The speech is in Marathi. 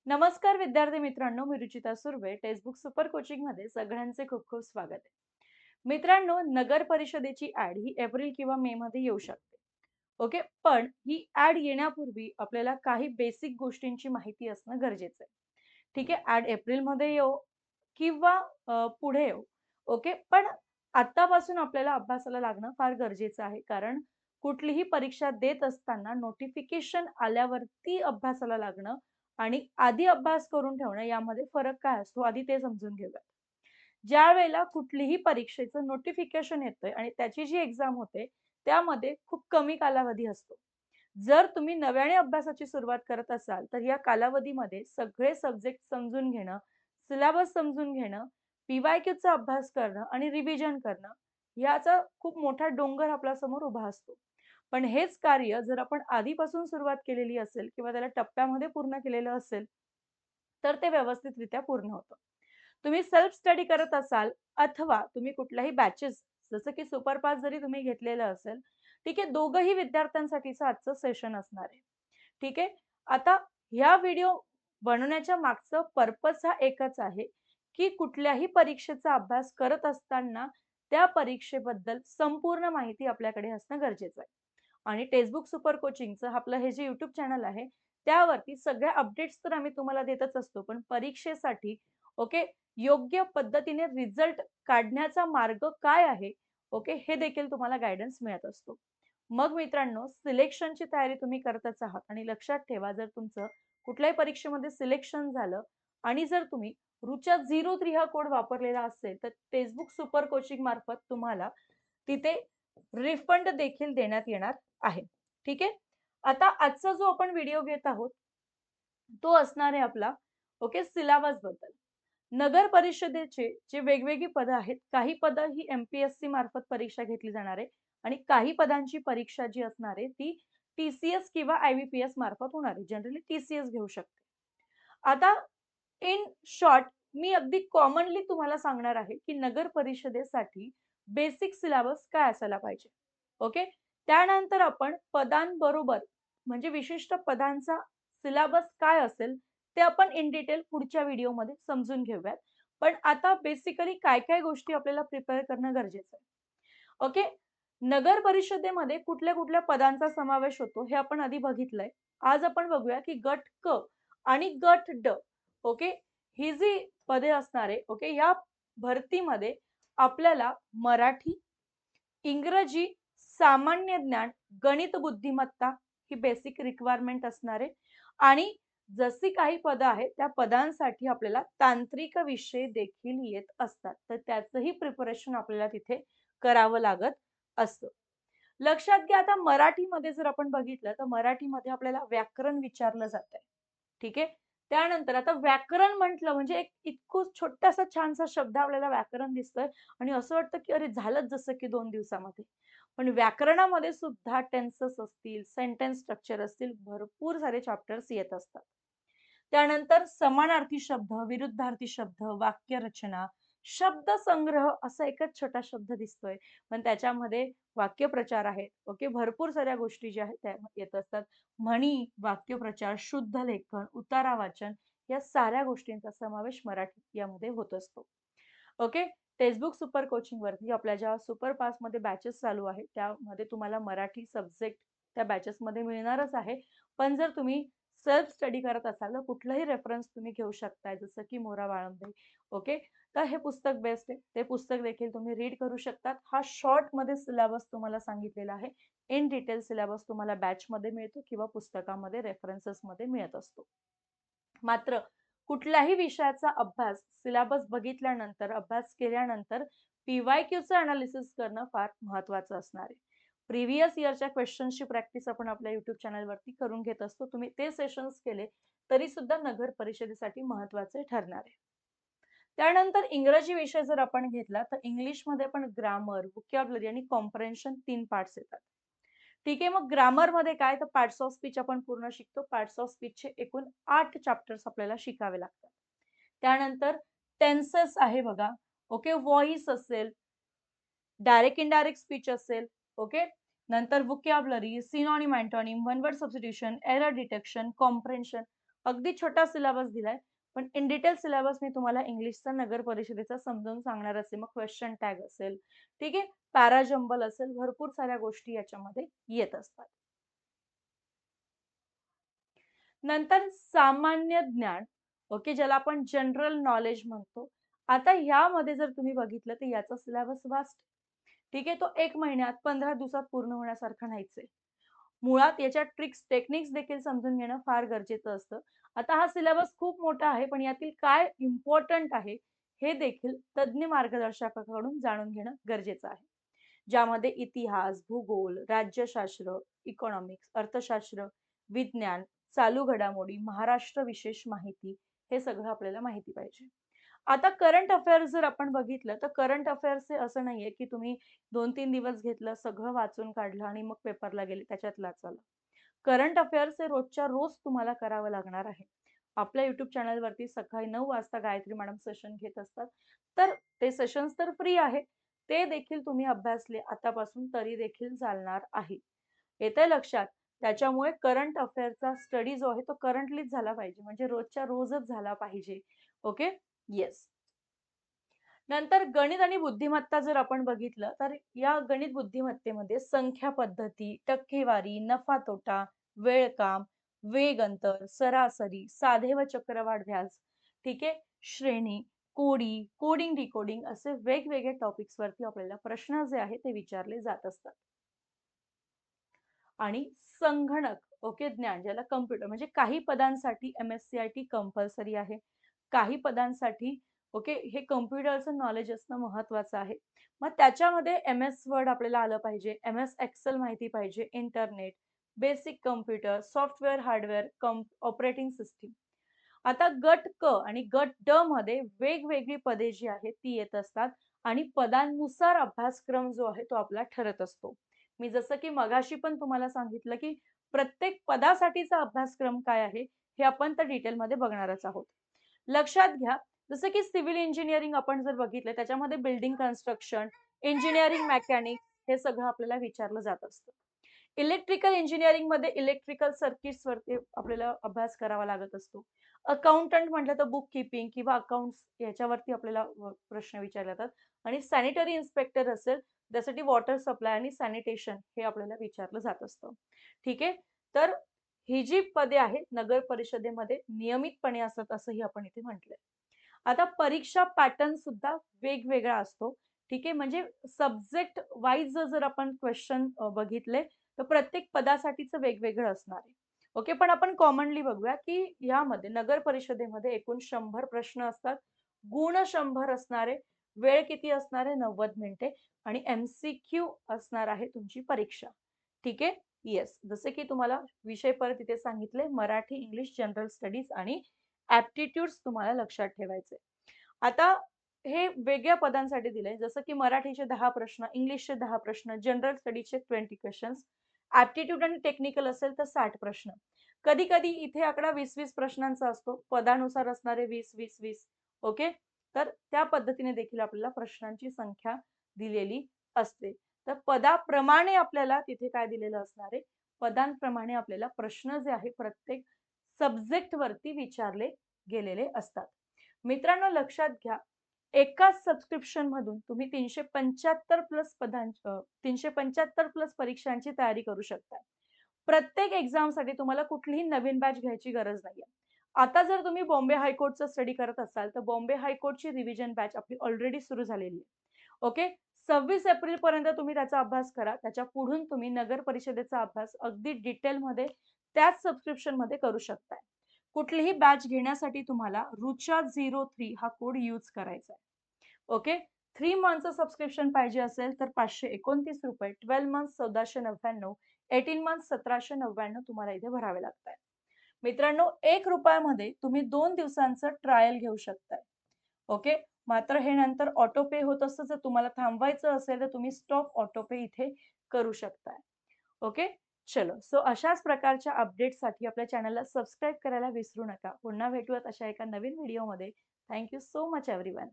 नमस्कार विद्यार्थी मित्रांनो, मी Ruchita Surve. Textbook super coaching मध्ये सगळ्यांचे खूप खूप स्वागत आहे. मित्रांनो, नगर परिषदेची ऍड ही एप्रिल किंवा मे मध्ये येऊ शकते. ओके, पण ही ऍड येण्यापूर्वी आपल्याला काही बेसिक गोष्टींची माहिती असणं गरजेचं आहे. ठीक आहे, ऍड एप्रिल मध्ये येऊ किंवा पुढे येऊ. ओके, पण आतापासून आपल्याला अभ्यासाला लागणं फार गरजेचं आहे. कारण कुठलीही परीक्षा देत असताना नोटिफिकेशन आल्यावरती अभ्यासाला लागणं आणि आधी अभ्यास करून ठेवणं यामध्ये फरक काय असतो आधी ते समजून घेऊया. ज्या वेळेला कुठलीही परीक्षेचं नोटिफिकेशन येतंय आणि त्याची जी एक्झाम होते त्यामध्ये खूप कमी कालावधी असतो. जर तुम्ही नव्याने अभ्यासाची सुरुवात करत असाल तर या कालावधीमध्ये सगळे सब्जेक्ट समजून घेणं, सिलेबस समजून घेणं, पीवायक्यूचा अभ्यास करणं आणि रिव्हिजन करणं याचा खूप मोठा डोंगर आपल्या समोर उभा असतो. पण हेच कार्य जर आपण आधीपासून सुरुवात केलेली असेल किंवा त्याला टप्प्यामध्ये पूर्ण केलेलं असेल, तर ते व्यवस्थितरित्या पूर्ण होतं. तुम्ही सेल्फ स्टडी करत असाल अथवा तुम्ही कुठल्याही बॅचेस जसं की सुपरपास जरी तुम्ही घेतलेलं असेल, ठीक आहे, दोघंही विद्यार्थ्यांसाठीचं आजचं सेशन असणार आहे. ठीक आहे. आता ह्या व्हिडिओ बनवण्याच्या मागचं पर्पज हा एकच आहे, की कुठल्याही परीक्षेचा अभ्यास करत असताना त्या परीक्षेबद्दल संपूर्ण माहिती आपल्याकडे असणं गरजेचं आहे. आणि टेक्स्टबुक सुपर कोचिंगचं आपलं हे जे YouTube चॅनल आहे, त्यावरती सगळ्या अपडेट्स तर आम्ही तुम्हाला देतच असतो. पण परीक्षेसाठी ओके, योग्य पद्धतीने रिझल्ट काढण्याचा मार्ग काय आहे, ओके, हे देखील तुम्हाला गाईडन्स मिळत असतो. मग मित्रांनो, सिलेक्शनची तयारी तुम्ही करतच आहात आणि लक्षात ठेवा, जर तुमचं कुठल्याही परीक्षेमध्ये सिलेक्शन झालं आणि जर तुम्ही रुचा 03 हा कोड वापरलेला असेल, तर टेक्स्टबुक सुपर कोचिंग मार्फत तुम्हाला तिथे रिफंड देखील देण्यात येणार आहे. ठीक आहे. आता आजचा जो आपण व्हिडिओ घेत आहोत, तो असणार आहे आपला ओके सिलेबस बद्दल. नगर परिषदेचे जे वेगवेगळी पदं आहेत, काही पदं ही एम-पी-एस-सी मार्फत परीक्षा घेतली जाणार आहे आणि काही पदांची परीक्षा जी असणार आहे ती टी-सी-एस किंवा आय-बी-पी-एस मार्फत होणार आहे. जनरली टी-सी-एस घेऊ शकते. आता इन शॉर्ट मी अगदी कॉमनली तुम्हाला सांगणार आहे, की नगर परिषदेसाठी बेसिक सिलेबस काय असायला पाहिजे. ओके. त्यानंतर आपण पदांबरोबर म्हणजे विशिष्ट पदांचा सिलेबस काय असेल, ते आपण इन डिटेल पुढच्या व्हिडिओमध्ये समजून घेऊयात. पण आता बेसिकली काय-काय गोष्टी आपल्याला प्रिपेअर करणं गरजेचं आहे. ओके. नगर परिषदेमध्ये कुठल्या-कुठल्या पदांचा समावेश होतो हे आपण आधी बघितलंय. आज आपण बघूया की गट क आणि गट ड. ओके. ही जी पदे असणार आहे, ओके, या भरतीमध्ये आपल्याला मराठी, इंग्रजी, सामान्य ज्ञान, गणित बुद्धिमत्ता ही बेसिक रिक्वायरमेंट असणार आहे आणि जशी काही पदं आहेत, त्या पदांसाठी आपल्याला तांत्रिक विषय देखील येत असतात. तर त्याचंही प्रिपरेशन आपल्याला तिथे करावं लागत असतं. लक्षात घ्या, आता मराठीमध्ये जर आपण बघितलं, तर मराठीमध्ये आपल्याला व्याकरण विचारलं जातंय. ठीक आहे. त्यानंतर आता व्याकरण म्हटलं म्हणजे एक इतकं छोटासा छानसा शब्द आपल्याला व्याकरण दिसतोय आणि असं वाटतं, की अरे झालंच जसं की 2 दिवसामध्ये. पण व्याकरणामध्ये सुद्धा टेन्सेस असतील, सेंटेन्स स्ट्रक्चर असतील, भरपूर सारे चॅप्टर्स येत असतात. त्यानंतर समानार्थी शब्द, विरुद्धार्थी शब्द, वाक्यरचना, शब्दसंग्रह असा एकच छोटा शब्द दिसतोय. पण त्याच्यामध्ये वाक्यप्रचार आहेत. ओके. भरपूर साऱ्या गोष्टी ज्या आहेत त्या येत असतात. म्हणी, वाक्यप्रचार, शुद्ध लेखन, उतारा वाचन या साऱ्या गोष्टींचा समावेश मराठी यामध्ये होत असतो. ओके. टेक्स्टबुक सुपर कोचिंग वरती आपल्या ज्या सुपर पासमध्ये बॅचेस चालू आहेत, त्यामध्ये तुम्हाला मराठी सब्जेक्ट त्या बॅचेसमध्ये मिळणारच आहे. पण जर तुम्ही सेल्फ स्टडी करत असाल, तर कुठलंही रेफरन्स तुम्ही घेऊ शकताय, जसं की मोरा वाळंबे. ओके. तर हे पुस्तक बेस्ट आहे. ते पुस्तक देखील तुम्ही रीड करू शकतात. हा शॉर्टमध्ये सिलेबस तुम्हाला सांगितलेला आहे. इन डिटेल सिलेबस तुम्हाला बॅचमध्ये मिळतो किंवा पुस्तकामध्ये रेफरन्सेसमध्ये मिळत असतो. मात्र कुठल्याही विषयाचा अभ्यास सिलेबस बघितल्यानंतर, अभ्यास केल्यानंतर पी-वाय-क्यूचं एनालिसिस करणं फार महत्त्वाचं असणार आहे. प्रिव्हियस इयरच्या क्वेश्चन्सची प्रॅक्टिस आपण आपल्या YouTube चॅनलवरती करून घेत असतो. तुम्ही ते सेशन्स केले तरी सुद्धा नगर परिषदेसाठी महत्त्वाचे ठरणार आहे. त्यानंतर इंग्रजी विषय जर आपण घेतला तर इंग्लिशमध्ये पण ग्रामर, व्होकॅब्युलरी आणि कॉम्प्रिहेन्शन 3 पार्ट्स येतात. ठीक आहे. मग ग्रामरमध्ये काय, तर पार्ट्स ऑफ स्पीच आपण पूर्ण शिकतो. पार्ट्स ऑफ स्पीचचे एकूण 8 चॅप्टर्स आपल्याला शिकावे लागतात. त्यानंतर टेन्सेस आहे बघा. ओके. व्हॉइस असेल, डायरेक्ट इनडायरेक्ट स्पीच असेल. ओके. नंतर vocabulary, synonym, antonym, one word substitution, error detection, comprehension अगदी छोटा सिलेबस दिलाय, पण इन डिटेल सिलेबस मी तुम्हाला इंग्लिशचा नगर परिषदेचा समजावून सांगणार असेल. मग क्वेश्चन टॅग असेल, ठीक आहे, पॅराजंबल असेल, भरपूर साऱ्या गोष्टी याच्यामध्ये येत असतात. नंतर सामान्य ज्ञान, ओके, ज्याला आपण जनरल नॉलेज म्हणतो. आता ह्यामध्ये जर तुम्ही बघितलं तर याचा सिलेबस वास्ट, ठीक आहे, तो 1 महिन्यात 15 दिवसात पूर्ण होण्यासारखा नाहीच आहे. मुळात याच्या ट्रिक्स, टेक्निक्स देखील समजून घेणं फार गरजेचं असतं. आता हा सिलेबस खूप मोठा आहे, पण यातील काय इम्पोर्टंट आहे, हे देखील तज्ञ मार्गदर्शकाकडून जाणून घेणं गरजेचं आहे. ज्यामध्ये इतिहास, भूगोल, राज्यशास्त्र, इकॉनॉमिक्स, अर्थशास्त्र, विज्ञान, चालू घडामोडी, महाराष्ट्र विशेष माहिती, हे सगळं आपल्याला माहिती पाहिजे. आता करंट अफेअर्स जर आपण बघितलं, तर करंट अफेअर्स हे असं नाहीये, की तुम्ही 2-3 दिवस घेतलं, सगळं वाचून काढलं आणि मग पेपरला गेले त्याच्यातलं आलं. करंट अफेअर्स हे रोजच्या रोज तुम्हाला करावं लागणार आहे. आपल्या YouTube चॅनलवरती सकाळी 9 वाजता गायत्री मॅडम सेशन घेत असतात. तर ते सेशन्स तर फ्री आहे. ते देखील तुम्ही अभ्यासले आतापासून तरी देखील चालणार आहे. येतंय लक्षात? त्याच्यामुळे करंट अफेअरचा स्टडी जो आहे तो करंटलीच झाला पाहिजे. म्हणजे रोजच्या रोजच झाला पाहिजे. ओके? येस. नंतर गणित आणि बुद्धिमत्ता जर आपण बघितलं, तर या गणित बुद्धिमत्तेमध्ये संख्या पद्धती, टक्केवारी, नफा-तोटा, वेळ काम, वेग अंतर, सरासरी, साधे व चक्रवाढ व्याज, ठीक आहे, श्रेणी, कोडी, कोडिंग, डिकोडिंग असे वेगवेगळे टॉपिक्स वरती आपल्याला प्रश्न जे आहेत ते विचारले जात असतात. आणि संगणक, ओके, ज्ञान ज्याला कम्प्युटर, म्हणजे काही पदांसाठी MSCIT कंपल्सरी आहे. काही पदांसाठी, ओके, हे कम्प्युटरचं नॉलेज असणं महत्वाचं आहे. मग त्याच्यामध्ये MS वर्ड आपल्याला आलं पाहिजे, MS एक्सेल माहिती पाहिजे, internet, basic computer, software, hardware, operating system. आता गट क आणि गट ड मध्ये वेगवेगळी पदे जी आहेत ती येत असतात आणि पदांनुसार अभ्यासक्रम जो आहे तो आपला ठरत असतो. मी जसं की मगाशी पण तुम्हाला सांगितलं की प्रत्येक पदासाठीचा अभ्यासक्रम काय आहे हे आपण त्या डिटेलमध्ये बघणारच आहोत. लक्षात घ्या, जसं की सिव्हिल इंजिनिअरिंग आपण जर बघितलं त्याच्यामध्ये बिल्डिंग कन्स्ट्रक्शन, इंजिनिअरिंग मेकॅनिक हे सगळं आपल्याला विचारलं जात असतं. इलेक्ट्रिकल इंजिनिअरिंग मध्ये इलेक्ट्रिकल सर्किट्स वरती आपल्याला अभ्यास करावा लागत असतो. अकाउंटंट म्हटलं तर बुक कीपिंग किंवा अकाउंट्स याच्यावरती आपल्याला प्रश्न विचारले जातात. आणि सॅनिटरी इन्स्पेक्टर असेल त्यासाठी वॉटर सप्लाय आणि सॅनिटेशन हे आपल्याला विचारलं जात असतं. ठीक आहे, तर ही जी पदे आहेत नगर परिषदेमध्ये नियमितपणे असतात असंही आपण इथे म्हटलंय. आता परीक्षा पॅटर्न सुद्धा वेगवेगळा असतो. ठीक आहे, म्हणजे सब्जेक्ट वाईज जर आपण क्वेश्चन बघितले तर प्रत्येक पदासाठीच वेगवेगळं असणार आहे. ओके, पण आपण कॉमनली बघूया की यामध्ये नगर परिषदेमध्ये एकूण 100 प्रश्न असतात. गुण 100 असणारे, वेळ किती असणार आहे 90 मिनिटे आणि MCQ असणार आहे तुमची परीक्षा. ठीक आहे, येस, जसे की तुम्हाला विषय परत इथे सांगितले, मराठी, इंग्लिश, जनरल स्टडीज आणि ऍप्टिट्यूड्स तुम्हाला लक्षात ठेवायचे. आता हे वेगळ्या पदांसाठी दिलंय, जसं की मराठीचे 10 प्रश्न, इंग्लिशचे 10 प्रश्न, जनरल स्टडीजचे 20 क्वेश्चन्स, ऍप्टिट्यूड आणि टेक्निकल असेल तर 60 प्रश्न. कधी कधी इथे आकडा 20-20 प्रश्नांचा असतो, पदानुसार असणारे 20-20-20. ओके, तर त्या पद्धतीने देखील आपल्याला प्रश्नांची संख्या दिलेली असते. तर पदाप्रमाणे आपल्याला तिथे काय दिलेलं असणार आहे, पदांप्रमाणे आपल्याला प्रश्न जे आहे प्रत्येक सब्जेक्ट वरती विचारले गेलेले असतात. मित्रांनो लक्षात घ्या, एकाच सबस्क्रिप्शन मधून तुम्ही 375 प्लस 375 प्लस परीक्षांची तयारी करू शकता. प्रत्येक एक्झाम साठी तुम्हाला कुठलीही नवीन बॅच घ्यायची गरज नाहीये. आता जर तुम्ही बॉम्बे हायकोर्टचा स्टडी करत असाल तर बॉम्बे हायकोर्टची रिव्हिजन बॅच आपली ऑलरेडी सुरू झालेली आहे. ओके, 26 एप्रिल पर्यंत तुम्ही त्याचा अभ्यास करा. त्याच्या पुढून तुम्ही नगर परिषदेचा अभ्यास अगदी डिटेलमध्ये त्याच सबस्क्रिप्शन मध्ये करू शकताय. कुठलीही बॅच घेण्यासाठी तुम्हाला रुचा 03 हा कोड यूज करायचा आहे. ओके, 3 मंथचं सबस्क्रिप्शन पाहिजे असेल तर 529 रुपये, 12 मंथ्स 1499, 18 मंथ्स 1799 तुम्हाला इथे भरावे लागतात. मित्रांनो, 1 रुपयामध्ये तुम्ही 2 दिवसांचं ट्रायल घेऊ शकताय. ओके, मात्र हे नंतर ऑटो पे होत असतं. जर तुम्हाला थांबवायचं असेल तर तुम्ही स्टॉप ऑटो पे इथे करू शकताय. ओके, चलो. सो अशाच प्रकारच्या अपडेट्ससाठी आपल्या चॅनलला सबस्क्राईब करायला विसरू नका. पुन्हा भेटूयात अशा एका नवीन व्हिडिओमध्ये. Thank you so much everyone.